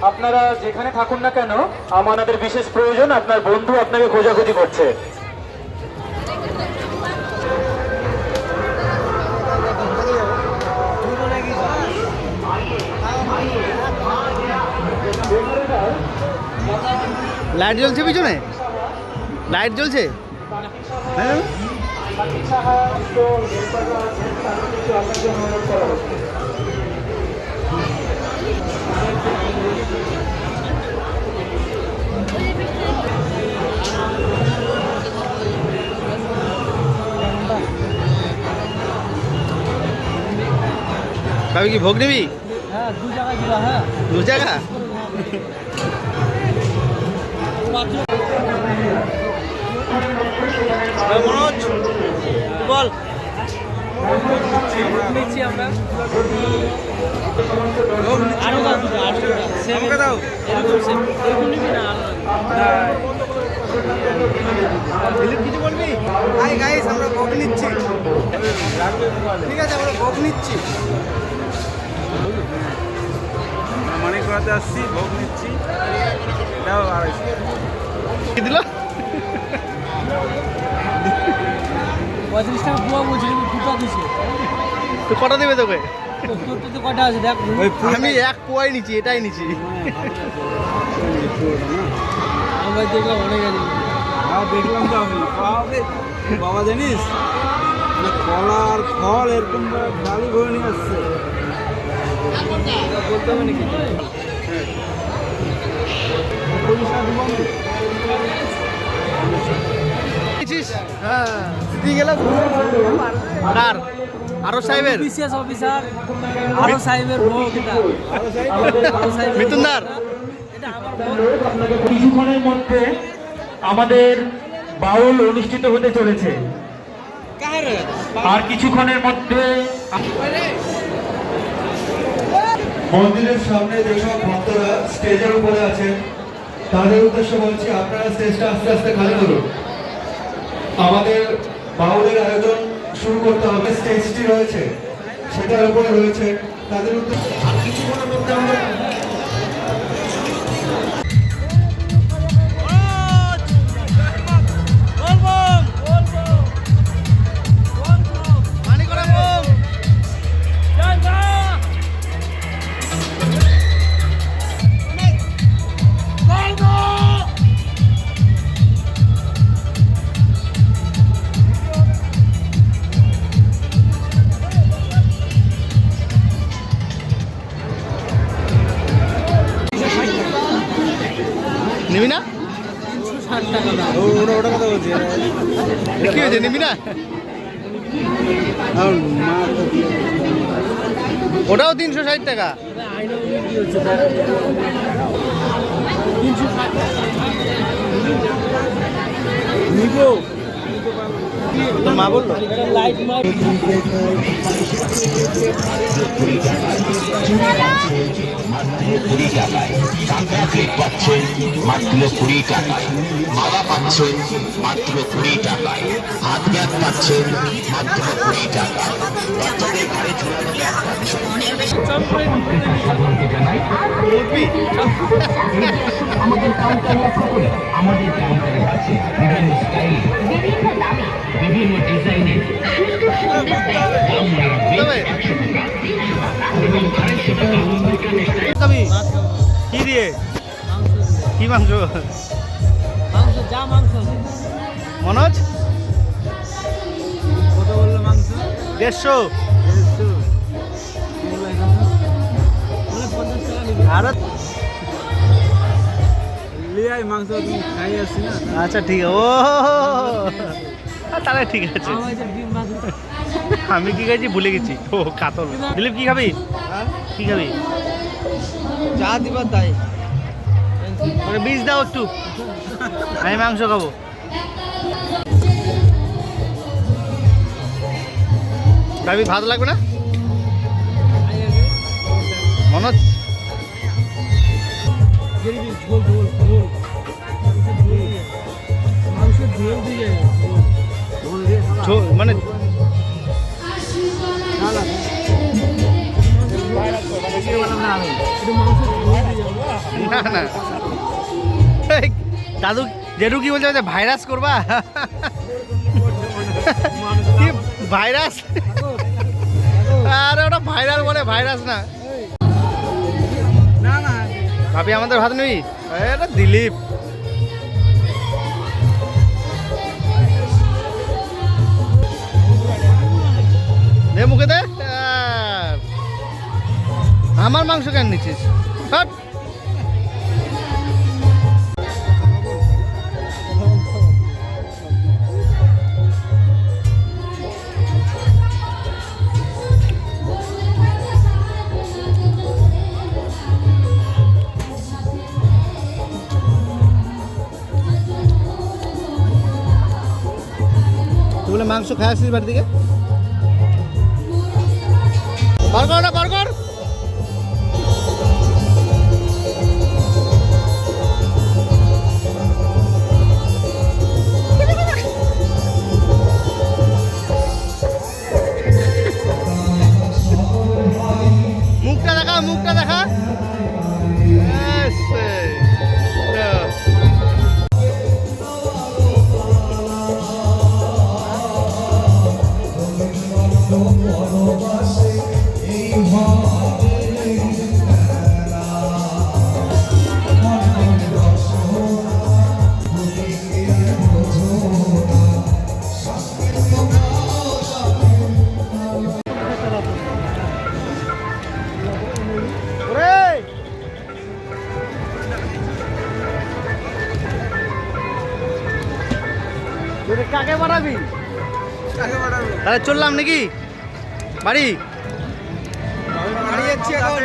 আপনারা যেখানে থাকুন না কেন, আমাদের বিশেষ প্রয়োজন, আপনার বন্ধু আপনাকে খোঁজাখুঁজি করছে। লাইট জ্বলছে পিছনে, লাইট জ্বলছে। হ্যাঁ কবে কি ভোগ নিবি? হ্যাঁ, দু জায়গা মনোজ বল। আমাকে দাও। কিছু বলবি? হাই গাইস, আমরা ভোগ নিচ্ছি। ঠিক আছে, আমরা ভোগ নিচ্ছি। মানিক করাতে আসছি, ভোগ নিচ্ছি। দাও 250 কি দিল? 35 টাকা পোয়া বলছি, দুটো দিছে। তো কটা দেবে তোকে? তোর তো কটা আছে দেখ। আমি এক পোয়াই নিচ্ছি, এটাই নিচ্ছি। আমরা দেখলাম অনেক আছে। হ্যাঁ, দেখলাম তো আমি। বাবা জানিস, মানে কলার ফল এরকম ডালি ভরে নিয়ে আসছে। বলতে হবে নাকি? হ্যাঁ তুই গেলাম কার আরো সাহেবের বিশেষ অফিসার আরো সাহেবের ভোগ। এটা আরো সাহেব মিতুনদার। এটা আমার ভোগ। কিছুক্ষণের মধ্যে আমাদের বাউল অনুষ্ঠিত হতে চলেছে, আর কিছুক্ষণের মধ্যে মন্দিরের সামনে যেসব ভক্তরা স্টেজের উপরে আছেন তাদের উদ্দেশ্য বলছি, আপনারা স্টেজটা আস্তে আস্তে খালি করুন। আমাদের বাউলের আয়োজন শুরু করতে হবে। স্টেজটি রয়েছে সেটার উপরে রয়েছে তাদের উদ্দেশ্য। আর কিছুক্ষণের মধ্যে আমরা নিবি না? 60 টাকা দাম। ওটা কথা বলছি। কি হয়েছে, নিবি না? ওটাও 360 টাকা। আইনা কি হচ্ছে? 360 নিবো। তোর মা বললো এটা লাইট মার। মাত্র 20 টাকায় কাঁকড়া প্লেট পাচ্ছেন মাত্র 20 টাকায়, মালা পাচ্ছেন মাত্র 20 টাকায়, হাত ব্যাগ পাচ্ছেন মাত্র 20 টাকায়, বাচ্চাদের ঘাড়ে ঝোলানো ব্যাগ পাচ্ছেন। আমাদের কাউন্টার লক্ষ্য করে, আমাদের কাউন্টারে আছে বিভিন্ন স্টাইল, বিভিন্ন দামে, বিভিন্ন ডিজাইনের কি দিয়ে? কি মাংস? মাংস যা মাংস। মনোজ কত বললো মাংস? 150। 50 টাকা নিবি। আর লিয়াই মাংস তুমি খাই আসছি না। আচ্ছা ঠিক আছে। ও তাহলে ঠিক আছে। আমার যে ডিম ভাত। আমি কি খাইছি ভুলে গেছি। ও কাতল। দিলীপ কি খাবি? কি খাবি? যা দিবার তাই। ওরে বীজ দাও একটু, আমি মাংস খাবো। ভাবি ভাত লাগবে না? মনোজ ঝোল ঝোল ঝোল মাংসের ঝোল দিয়ে মানে না আমি না না এই, দাদু জেঠু কি বলছে যে ভাইরাস করবা কি ভাইরাস আরে ওটা ভাইরাল বলে ভাইরাস না না না ভাবি আমাদের ভাত নিবি এটা দিলীপ দে মুখে দে আমার মাংস কেন নিচ্ছিস হাট। তুই বলে মাংস খাই আসছিস বাড়ি থেকে বার্গার মুখটা দেখা কাকে বাড়াবি তাহলে চললাম নাকি বাড়ি বাড়ি যাচ্ছি এখন